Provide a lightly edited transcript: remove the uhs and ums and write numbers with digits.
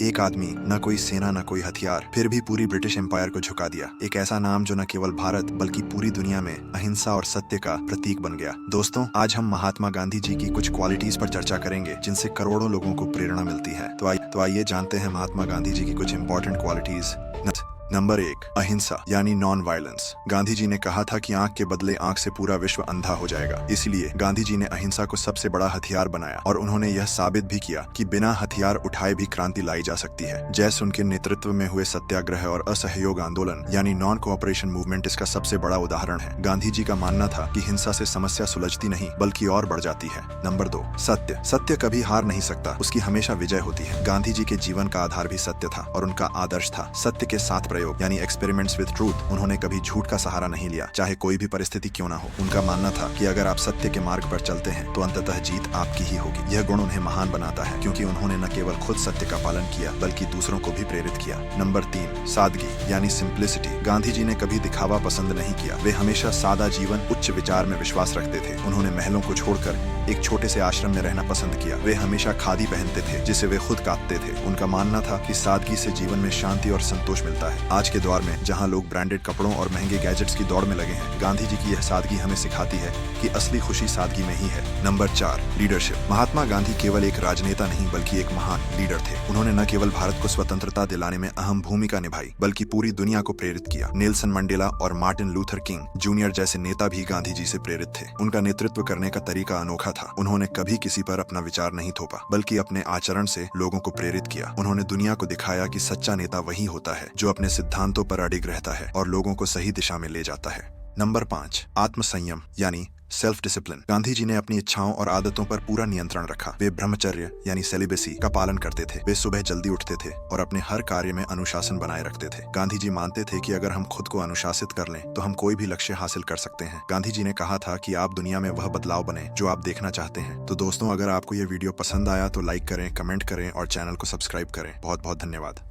एक आदमी, न कोई सेना न कोई हथियार, फिर भी पूरी ब्रिटिश एम्पायर को झुका दिया। एक ऐसा नाम जो न केवल भारत बल्कि पूरी दुनिया में अहिंसा और सत्य का प्रतीक बन गया। दोस्तों, आज हम महात्मा गांधी जी की कुछ क्वालिटीज पर चर्चा करेंगे जिनसे करोड़ों लोगों को प्रेरणा मिलती है। तो आइए जानते हैं महात्मा गांधी जी की कुछ इंपॉर्टेंट क्वालिटीज। नंबर 1, अहिंसा यानी नॉन वायलेंस। गांधी जी ने कहा था कि आंख के बदले आंख से पूरा विश्व अंधा हो जाएगा। इसलिए गांधी जी ने अहिंसा को सबसे बड़ा हथियार बनाया और उन्होंने यह साबित भी किया कि बिना हथियार उठाए भी क्रांति लाई जा सकती है। जैसे उनके नेतृत्व में हुए सत्याग्रह और असहयोग आंदोलन यानी नॉन कोऑपरेशन मूवमेंट इसका सबसे बड़ा उदाहरण है। गांधी जी का मानना था कि हिंसा से समस्या सुलझती नहीं बल्कि और बढ़ जाती है। नंबर 2, सत्य। सत्य कभी हार नहीं सकता, उसकी हमेशा विजय होती है। गांधी जी के जीवन का आधार भी सत्य था और उनका आदर्श था सत्य के साथ प्रयोग यानी एक्सपेरिमेंट्स विद ट्रूथ। उन्होंने कभी झूठ का सहारा नहीं लिया, चाहे कोई भी परिस्थिति क्यों ना हो। उनका मानना था कि अगर आप सत्य के मार्ग पर चलते हैं तो अंततः जीत आपकी ही होगी। यह गुण उन्हें महान बनाता है क्योंकि उन्होंने न केवल खुद सत्य का पालन किया बल्कि दूसरों को भी प्रेरित किया। नंबर 3, सादगी यानी सिंप्लिसिटी। गांधी जी ने कभी दिखावा पसंद नहीं किया। वे हमेशा सादा जीवन, उच्च विचार में विश्वास रखते थे। उन्होंने महलों को छोड़कर एक छोटे से आश्रम में रहना पसंद किया। वे हमेशा खादी पहनते थे जिसे वे खुद काटते थे। उनका मानना था कि सादगी से जीवन में शांति और संतोष मिलता है। आज के दौर में जहां लोग ब्रांडेड कपड़ों और महंगे गैजेट्स की दौड़ में लगे हैं, गांधी जी की यह सादगी हमें सिखाती है कि असली खुशी सादगी में ही है। Number 4, leadership. महात्मा गांधी केवल एक राजनेता नहीं बल्कि एक महान लीडर थे। उन्होंने न केवल भारत को स्वतंत्रता दिलाने में अहम भूमिका निभाई बल्कि पूरी दुनिया को प्रेरित किया। नेल्सन मंडेला और मार्टिन लूथर किंग जूनियर जैसे नेता भी गांधी जी से प्रेरित थे। उनका नेतृत्व करने का तरीका अनोखा था। उन्होंने कभी किसी पर अपना विचार नहीं थोपा बल्कि अपने आचरण से लोगों को प्रेरित किया। उन्होंने दुनिया को दिखाया कि सच्चा नेता वही होता है जो अपने सिद्धांतों पर अडिग रहता है और लोगों को सही दिशा में ले जाता है। नंबर 5, आत्मसंयम यानी सेल्फ डिसिप्लिन। गांधी जी ने अपनी इच्छाओं और आदतों पर पूरा नियंत्रण रखा। वे ब्रह्मचर्य यानी सेलिबेसी का पालन करते थे। वे सुबह जल्दी उठते थे और अपने हर कार्य में अनुशासन बनाए रखते थे। गांधी जी मानते थे कि अगर हम खुद को अनुशासित कर लें तो हम कोई भी लक्ष्य हासिल कर सकते हैं। गांधी जी ने कहा था कि आप दुनिया में वह बदलाव बने जो आप देखना चाहते हैं। तो दोस्तों, अगर आपको यह वीडियो पसंद आया तो लाइक करें, कमेंट करें और चैनल को सब्सक्राइब करें। बहुत बहुत धन्यवाद।